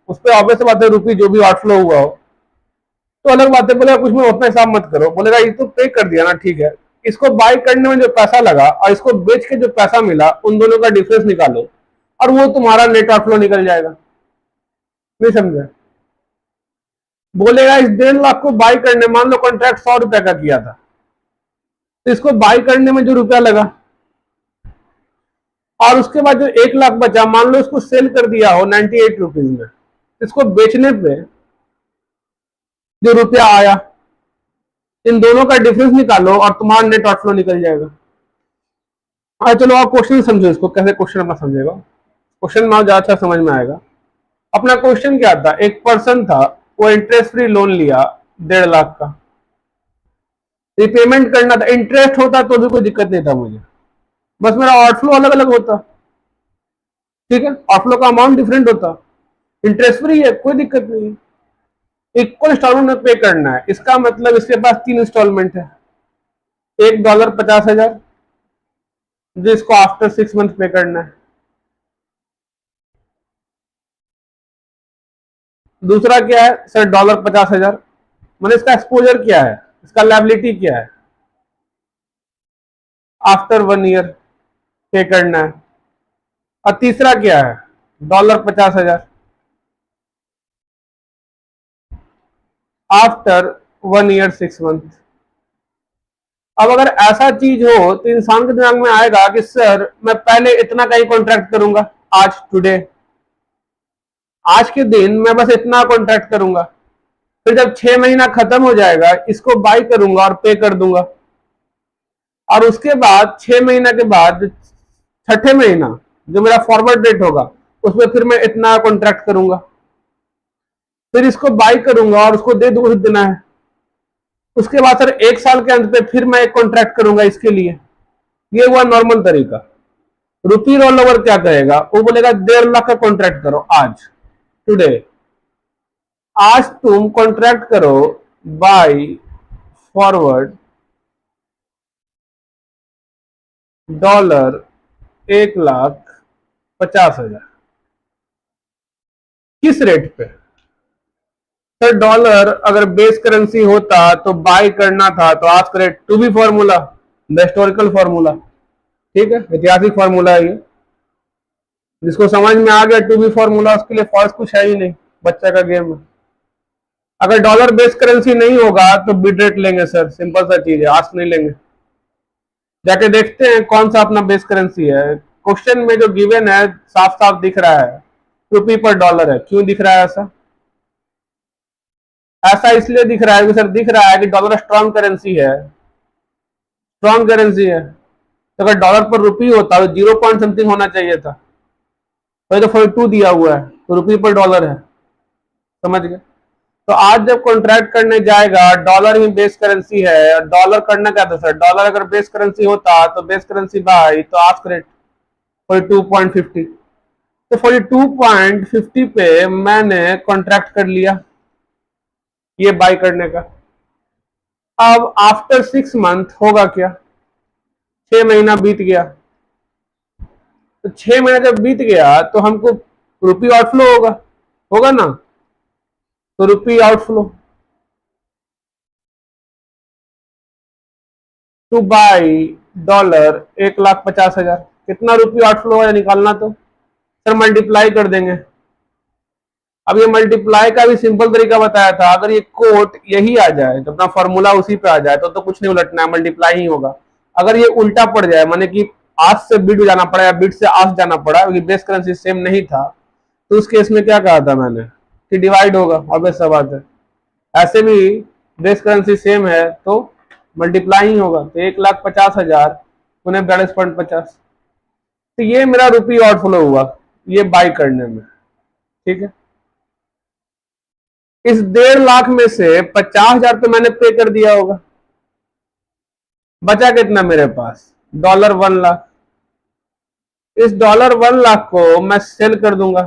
उस पर ऑब्वियस बात है रुपी जो भी आउटफ्लो हुआ हो, तो अलग बात है, बोलेगा कुछ में उतना हिसाब मत करो, बोलेगा ये तो पे कर दिया ना, ठीक है, इसको बाय करने में जो पैसा लगा और इसको बेच के जो पैसा मिला, उन दोनों का डिफरेंस निकालो और वो तुम्हारा नेट आउटफ्लो निकल जाएगा। नहीं समझे? बोलेगा इस 1.5 लाख को बाय करने, मान लो कॉन्ट्रैक्ट 100 रुपए का किया था, तो इसको बाय करने में जो रुपया लगा और उसके बाद जो 1 लाख बचा, मान लो इसको सेल कर दिया हो 98 रुपीज में, इसको बेचने पे जो रुपया आया, इन दोनों का डिफरेंस निकालो और तुम्हारा नेट आउटफ्लो निकल जाएगा। चलो आप क्वेश्चन समझो, इसको कैसे क्वेश्चन अपना समझेगा, क्वेश्चन में ज्यादा अच्छा समझ में आएगा। अपना क्वेश्चन क्या था, एक पर्सन था, वो इंटरेस्ट फ्री लोन लिया 1.5 लाख का, रिपेमेंट करना था, इंटरेस्ट होता तो भी कोई दिक्कत नहीं था मुझे, बस मेरा आउटफ्लो अलग अलग होता। ठीक है, आउटफ्लो का अमाउंट डिफरेंट होता, इंटरेस्ट फ्री है, कोई दिक्कत नहीं है, इक्वल इंस्टॉलमेंट में पे करना है। इसका मतलब इसके पास 3 इंस्टॉलमेंट है, $1 50,000 जिसको आफ्टर 6 मंथ पे करना है। दूसरा क्या है सर, $50,000, मैंने इसका एक्सपोजर क्या है, इसका लायबिलिटी क्या है, आफ्टर 1 ईयर पे करना है। और तीसरा क्या है, $50,000 आफ्टर 1 ईयर 6 मंथ। अब अगर ऐसा चीज हो तो इंसान के दिमाग में आएगा कि सर मैं पहले इतना का ही कॉन्ट्रैक्ट करूंगा, आज टुडे, आज के दिन मैं बस इतना कॉन्ट्रैक्ट करूंगा, फिर जब 6 महीना खत्म हो जाएगा इसको बाय करूंगा और पे कर दूंगा, और उसके बाद 6 महीना के बाद छठे महीना जो मेरा फॉरवर्ड रेट होगा उसमें फिर मैं इतना कॉन्ट्रैक्ट करूंगा, फिर इसको बाय करूंगा और उसको दे दूंगा देना है। उसके बाद सर 1 साल के अंत पे फिर मैं एक कॉन्ट्रैक्ट करूंगा इसके लिए। ये हुआ नॉर्मल तरीका। रुपी रोल ओवर क्या करेगा, वो बोलेगा 1.5 लाख का कॉन्ट्रैक्ट करो आज, टुडे, आज तुम कॉन्ट्रैक्ट करो बाय फॉरवर्ड $1,50,000। किस रेट पे सर, डॉलर अगर बेस करेंसी होता तो बाय करना था तो आज का rate, to be formula, the historical formula, ठीक है, ऐतिहासिक फॉर्मूला है ये, जिसको समझ में आ गया टू बी फॉर्मूला उसके लिए फॉल्स कुछ है ही नहीं, बच्चा का गेम है। अगर डॉलर बेस करेंसी नहीं होगा तो बिड रेट लेंगे सर, सिंपल सा चीज है, आज नहीं लेंगे, जाके देखते हैं कौन सा अपना बेस करेंसी है। क्वेश्चन में जो गिवन है साफ साफ दिख रहा है रुपी पर डॉलर है। क्यों दिख रहा है ऐसा, ऐसा इसलिए दिख रहा है कि सर दिख रहा है कि डॉलर स्ट्रॉन्ग करेंसी है, स्ट्रॉन्ग करेंसी है, तो अगर डॉलर पर रुपी होता तो 0 पॉइंट समथिंग होना चाहिए था, तो 42 दिया हुआ है तो रुपी पर डॉलर है, समझ गए। तो आज जब कॉन्ट्रैक्ट करने जाएगा, डॉलर ही बेस करेंसी है, डॉलर करना क्या था सर, डॉलर अगर बेस करेंसी होता तो बेस करेंसी बाय, तो आज का रेट 42.50, तो 42.50 पे मैंने कॉन्ट्रैक्ट कर लिया ये बाय करने का। अब आफ्टर 6 मंथ होगा क्या, 6 महीना बीत गया, तो 6 महीना जब बीत गया तो हमको रुपी आउटफ्लो होगा, होगा ना, तो रुपी आउटफ्लो टू बाय डॉलर 1,50,000, कितना रुपी आउटफ्लो है निकालना, तो सर मल्टीप्लाई कर देंगे। अब ये मल्टीप्लाई का भी सिंपल तरीका बताया था, अगर ये कोट यही आ जाए तो अपना फॉर्मूला उसी पे आ जाए तो कुछ नहीं उलटना है, मल्टीप्लाई ही होगा। अगर ये उल्टा पड़ जाए, माने कि आज से बिट जाना पड़ा या बिट से आज जाना पड़ा, क्योंकि बेस करेंसी सेम नहीं था, तो उस केस में क्या कहा था मैंने कि डिवाइड होगा, ऑब्वियस सा बात है। ऐसे भी बेस करेंसी सेम है तो मल्टीप्लाई ही होगा, तो 1,50,000 उन्हें 42.50, तो ये मेरा रुपी आउटफ्लो हुआ ये बाय करने में, ठीक है। इस 1.5 लाख में से 50,000 तो मैंने पे कर दिया होगा, बचा कितना मेरे पास, $1,00,000। इस $1,00,000 को मैं सेल कर दूंगा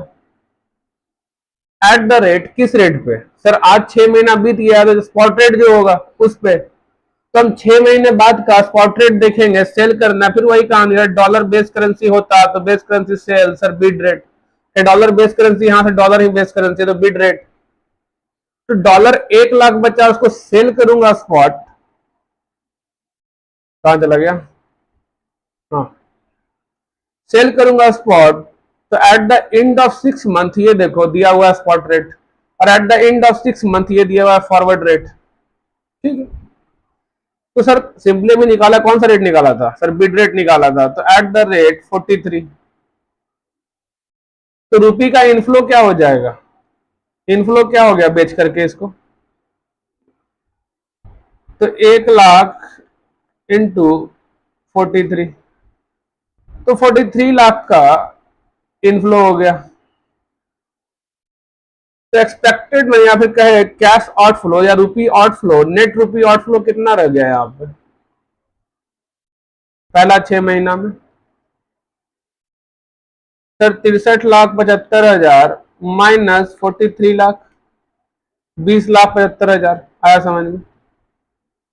एट द रेट, किस रेट पे सर, आज 6 महीना बीत गया तो स्पॉट रेट जो होगा उस पे, तो हम 6 महीने बाद का स्पॉट रेट देखेंगे, सेल करना, फिर वही कहानी है, डॉलर बेस करेंसी होता तो base currency sell, sir bid rate, dollar base currency, यहां से डॉलर ही बेस करेंसी तो बिड रेट, तो $1,00,000 बचा उसको सेल करूंगा स्पॉट, कहाँ चला गया? हाँ, सेल करूंगा स्पॉट, तो at the end of 6 month ये देखो दिया हुआ है स्पॉट रेट, और at the end of 6 month ये दिया हुआ है फॉरवर्ड रेट। ठीक है, तो सर सिंपली भी निकाला, कौन सा रेट निकाला था सर? बिड रेट निकाला था, तो एट द रेट 43, तो रुपी का इनफ्लो क्या हो जाएगा? इनफ्लो क्या हो गया बेच करके इसको? तो 1 लाख इंटू 43, तो 43 लाख का इनफ्लो हो गया। तो एक्सपेक्टेड में या फिर कहे कैश आउटफ्लो या रुपी आउटफ्लो, नेट रुपी आउटफ्लो कितना रह गया यहाँ पे पहला 6 महीना में? सर 63,75,000 माइनस 43 लाख, 20,75,000 आया समझ में?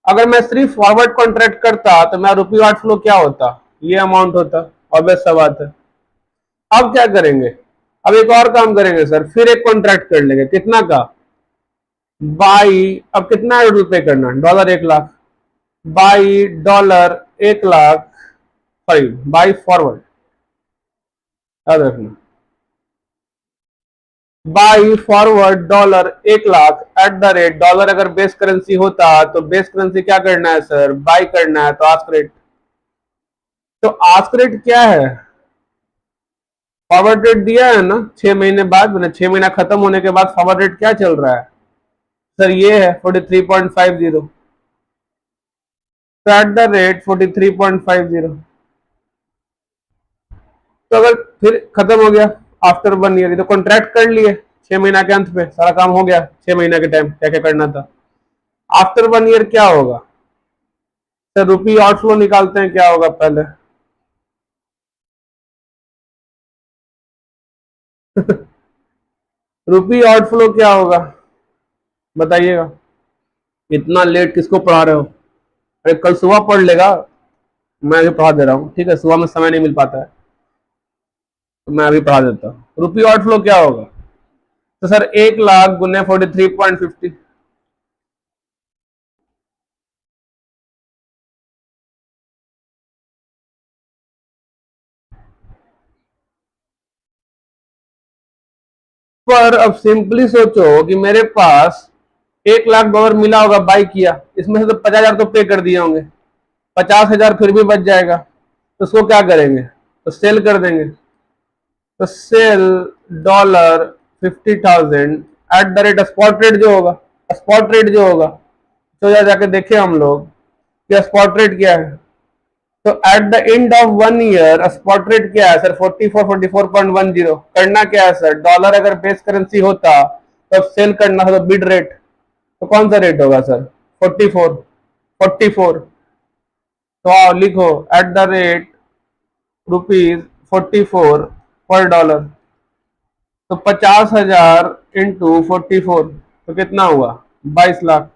अगर मैं सिर्फ फॉरवर्ड कॉन्ट्रैक्ट करता तो मेरा रुपी आउटफ्लो क्या होता? ये अमाउंट होता, ऑब्वियस सा बात है। अब क्या करेंगे? अब एक और काम करेंगे सर, फिर एक कॉन्ट्रैक्ट कर लेंगे, कितना का? बाई, अब कितना रुपए करना? Dollar 1 lakh, by dollar 1 lakh, sorry by forward, याद रखना, by forward dollar 1 lakh eight the rate, dollar अगर बेस करेंसी होता तो बेस करेंसी क्या करना है सर? बाई करना है, तो आस्क रेट। तो आस्क रेट क्या है? फॉरवर्ड रेट दिया है ना 6 महीने बाद, मैंने 6 महीना खत्म होने के बाद फॉरवर्ड रेट क्या चल रहा है सर? ये है 43.50, तो एट द रेट 43.50। तो अगर फिर खत्म हो गया आफ्टर 1 ईयर, तो कॉन्ट्रैक्ट कर लिए 6 महीना के अंत पे, सारा काम हो गया 6 महीना के टाइम क्या क्या करना था। आफ्टर 1 ईयर क्या होगा सर? रुपी आउटफ्लो निकालते हैं, क्या होगा पहले? रुपी आउटफ्लो क्या होगा बताइएगा? इतना लेट किसको पढ़ा रहे हो? अरे कल सुबह पढ़ लेगा, मैं अभी पढ़ा दे रहा हूँ, ठीक है? सुबह में समय नहीं मिल पाता है, तो मैं अभी पढ़ा देता हूँ। रुपी आउटफ्लो क्या होगा? तो सर 1 लाख गुने 43.50, पर अब सिंपली सोचो कि मेरे पास $1 लाख मिला होगा, बाई किया, इसमें से तो 50,000 तो पे कर दिए होंगे, 50,000 फिर भी बच जाएगा, तो उसको क्या करेंगे? तो सेल कर देंगे। तो sell dollar 50,000 at the rate spot rate जो होगा, स्पॉट रेट जो होगा, तो जाके देखे हम लोग कि स्पॉट रेट क्या है। तो at the end of 1 year spot rate क्या है सर? 44.10। करना क्या है सर? डॉलर अगर बेस करेंसी होता तो सेल करना था, तो बिड रेट, तो कौन सा रेट होगा सर? 44, तो आओ लिखो एट द रेट ₹44 पर डॉलर, तो 50,000 इंटू 44, तो कितना हुआ? 22 लाख।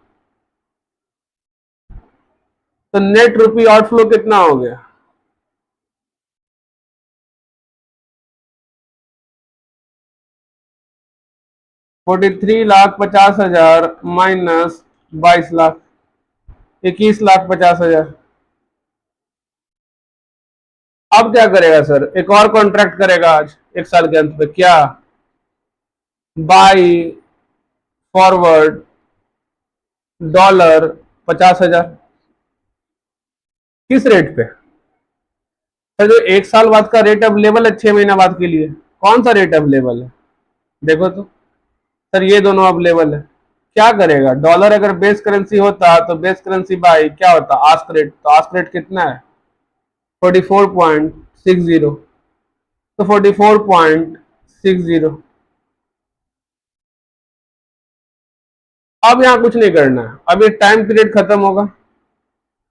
तो नेट रुपी आउटफ्लो कितना हो गया? 43,50,000 माइनस 22 लाख, 21,50,000। अब क्या करेगा सर? एक और कॉन्ट्रैक्ट करेगा आज 1 साल के अंत पे, क्या? बाई फॉरवर्ड डॉलर 50,000, किस रेट पे सर? जो 1 साल बाद का रेट अवेलेबल है 6 महीना बाद के लिए, कौन सा रेट अवेलेबल है देखो तो सर? ये दोनों अवेलेबल है। क्या करेगा? डॉलर अगर बेस करेंसी होता तो बेस करेंसी बाई क्या होता? आस्क रेट, तो आस्क रेट कितना है? 44.60, तो 44.60। अब यहाँ कुछ नहीं करना है, अब ये टाइम पीरियड खत्म होगा,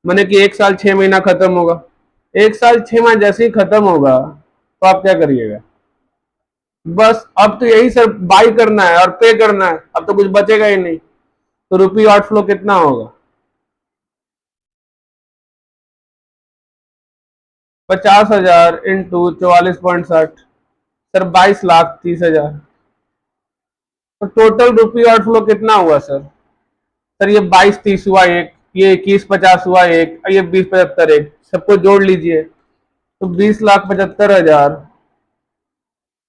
मैंने कि 1 साल 6 महीना खत्म होगा। 1 साल 6 माह जैसे ही खत्म होगा तो आप क्या करिएगा? बस अब तो यही सर, बाई करना है और पे करना है, अब तो कुछ बचेगा ही नहीं। तो रुपी आउटफ्लो कितना होगा? 50,000 इंटू 44.60, सर 22,30,000। तो टोटल रुपी आउटफ्लो कितना हुआ सर? सर ये 22 30 हुआ एक, ये 21,50 हुआ एक, ये 20,75 एक, सबको जोड़ लीजिए तो 20,75,000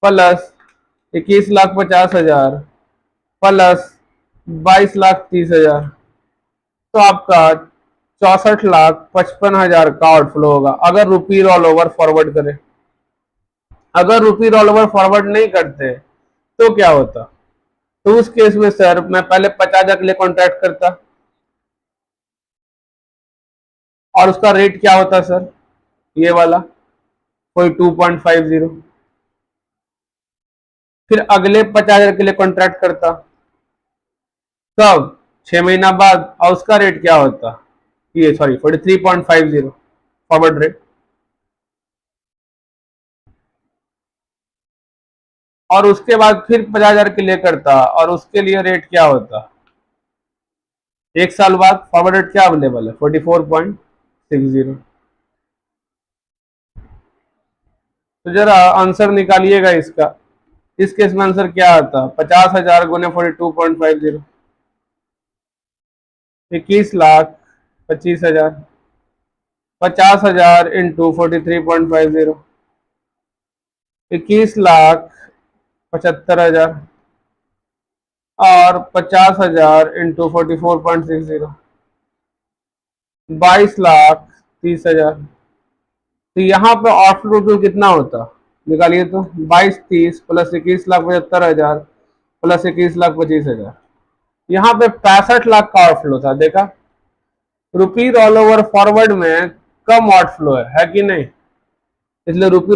प्लस 21,50,000 प्लस 22,30,000, तो आपका 64,55,000 का आउटफ्लो होगा अगर रुपी रोल ओवर फॉरवर्ड करें। अगर रुपी रोल ओवर फॉरवर्ड नहीं करते तो क्या होता? तो उस केस में सर मैं पहले 50,000 के लिए कॉन्ट्रैक्ट करता और उसका रेट क्या होता सर, ये वाला कोई 2.50, फिर अगले 50,000 के लिए कॉन्ट्रैक्ट करता कब, 6 महीना बाद, और उसका रेट क्या होता, ये सॉरी 43.50 फॉरवर्ड रेट, और उसके बाद फिर 50,000 के लिए करता और उसके लिए रेट क्या होता, एक साल बाद फॉरवर्ड रेट क्या अवेलेबल है, 44.60। तो जरा आंसर निकालिएगा इसका। इस केस में आंसर क्या आता, 50,000 गुने 42.50, 21,25,000, 50,000 इंटू 43.50, 21,75,000 और 50,000 इंटू 44.60, 22,30,000। तो यहाँ पे आउटफ्लो टोटल कितना होता, निकालिए तो, 22,30 प्लस 21,75,000 प्लस 21,25,000, यहाँ पे 65 लाख का आउटफ्लो था। देखा, रुपी रोल ओवर फॉरवर्ड में कम आउटफ्लो है कि नहीं, इसलिए रुपी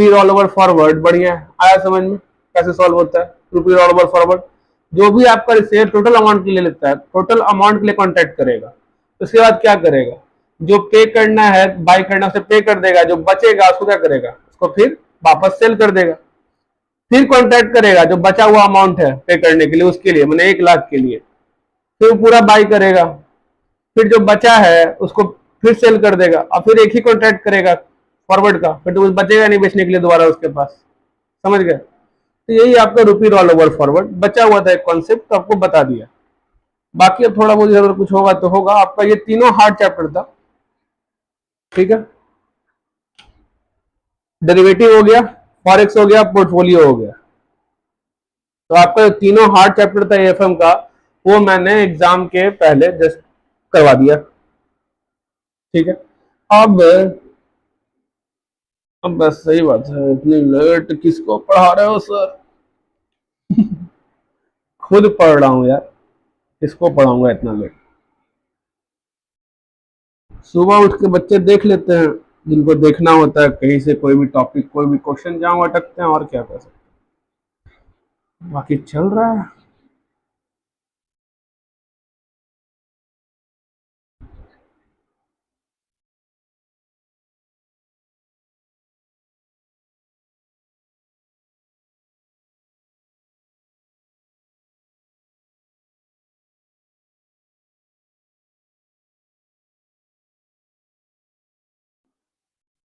रोल ओवर फॉरवर्ड बढ़िया है। आया समझ में कैसे सॉल्व होता है रुपी रोल ओवर फॉरवर्ड? जो भी आपका शेयर टोटल अमाउंट के लिए लेता है, टोटल अमाउंट के लिए कॉन्ट्रैक्ट करेगा, उसके बाद क्या करेगा, जो पे करना है, बाय करना है, उसे पे कर देगा, जो बचेगा उसको क्या करेगा, उसको फिर वापस सेल कर देगा, फिर कॉन्ट्रैक्ट करेगा जो बचा हुआ अमाउंट है पे करने के लिए, उसके लिए मैंने 1 लाख के लिए, फिर पूरा बाय करेगा, फिर जो बचा है उसको फिर सेल कर देगा और फिर एक ही कॉन्ट्रैक्ट करेगा फॉरवर्ड का, फिर तो बचेगा नहीं बेचने के लिए दोबारा उसके पास। समझ गए? तो यही आपका रुपी रोल ओवर फॉरवर्ड बचा हुआ था एक कॉन्सेप्ट, तो आपको बता दिया। बाकी अब थोड़ा बहुत अगर कुछ होगा तो होगा। आपका ये तीनों हार्ड चैप्टर था, ठीक है। डेरिवेटिव हो गया, फॉरेक्स हो गया, पोर्टफोलियो हो गया। तो आपका जो तीनों हार्ड चैप्टर था एएफएम का, वो मैंने एग्जाम के पहले जस्ट करवा दिया, ठीक है। अब बस सही बात है, इतनी लेट किसको पढ़ा रहे हो सर? खुद पढ़ रहा हूँ यार, किसको पढ़ाऊंगा इतना लेट? सुबह उठ के बच्चे देख लेते हैं जिनको देखना होता है, कहीं से कोई भी टॉपिक, कोई भी क्वेश्चन जहां अटकते हैं, और क्या कर सकते हैं। बाकी चल रहा है।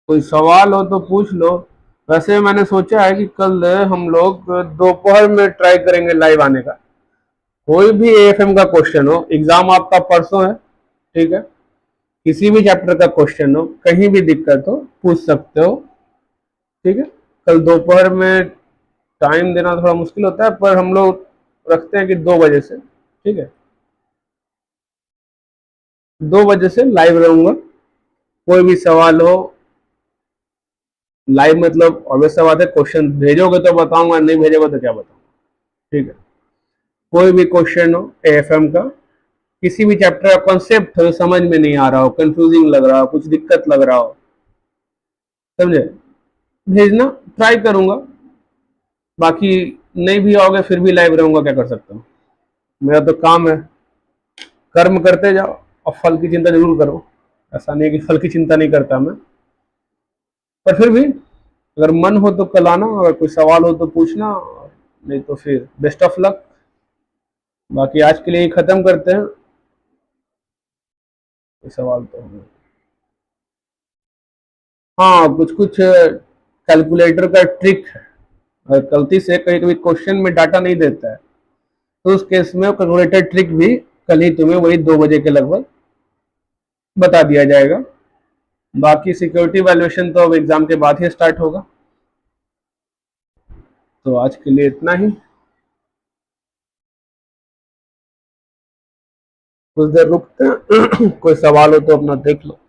कोई सवाल हो तो पूछ लो। वैसे मैंने सोचा है कि कल हम लोग दोपहर में ट्राई करेंगे लाइव आने का। कोई भी एएफएम का क्वेश्चन हो, एग्जाम आपका परसों है, ठीक है, किसी भी चैप्टर का क्वेश्चन हो, कहीं भी दिक्कत हो पूछ सकते हो, ठीक है। कल दोपहर में टाइम देना थोड़ा मुश्किल होता है, पर हम लोग रखते हैं कि 2 बजे से, ठीक है, 2 बजे से लाइव रहूंगा। कोई भी सवाल हो लाइव, मतलब ऑब्वियस सा बात है, क्वेश्चन भेजोगे तो बताऊंगा, नहीं भेजोगे तो क्या बताऊंगा, ठीक है। कोई भी क्वेश्चन हो एएफएम का, किसी भी चैप्टर का कॉन्सेप्ट हो समझ में नहीं आ रहा हो, कंफ्यूजिंग लग रहा हो, कुछ दिक्कत लग रहा हो, समझे, भेजना, ट्राई करूंगा। बाकी नहीं भी आओगे फिर भी लाइव रहूंगा, क्या कर सकता हूँ, मेरा तो काम है। कर्म करते जाओ और फल की चिंता जरूर करो। ऐसा नहीं है कि फल की चिंता नहीं करता मैं, पर फिर भी अगर मन हो तो कल आना, अगर कोई सवाल हो तो पूछना, नहीं तो फिर बेस्ट ऑफ लक। बाकी आज के लिए खत्म करते हैं। कोई सवाल तो होगा? हाँ, कुछ कुछ कैलकुलेटर का ट्रिक है, अगर गलती से कहीं कभी क्वेश्चन में डाटा नहीं देता है तो उस केस में कैलकुलेटर ट्रिक भी कल ही तुम्हें वही 2 बजे के लगभग बता दिया जाएगा। बाकी सिक्योरिटी वैल्यूएशन तो अब एग्जाम के बाद ही स्टार्ट होगा। तो आज के लिए इतना ही। कुछ देर रुकते हैं कोई सवाल हो तो अपना देख लो।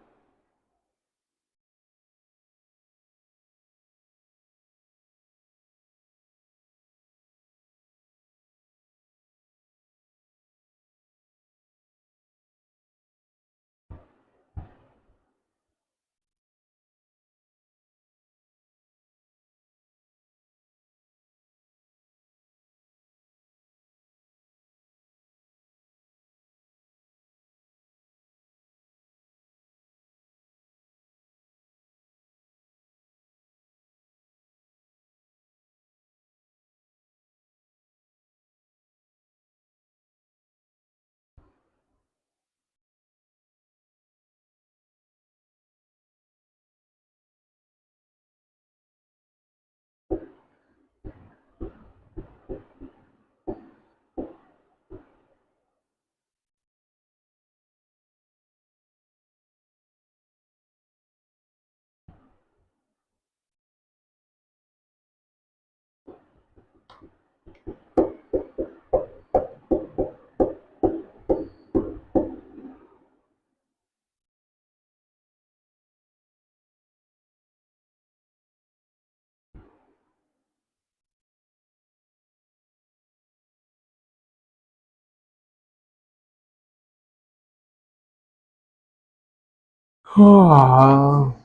हाँ।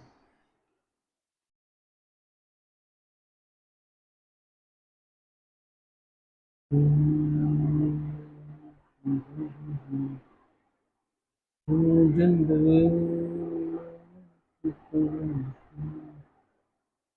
जिंदगी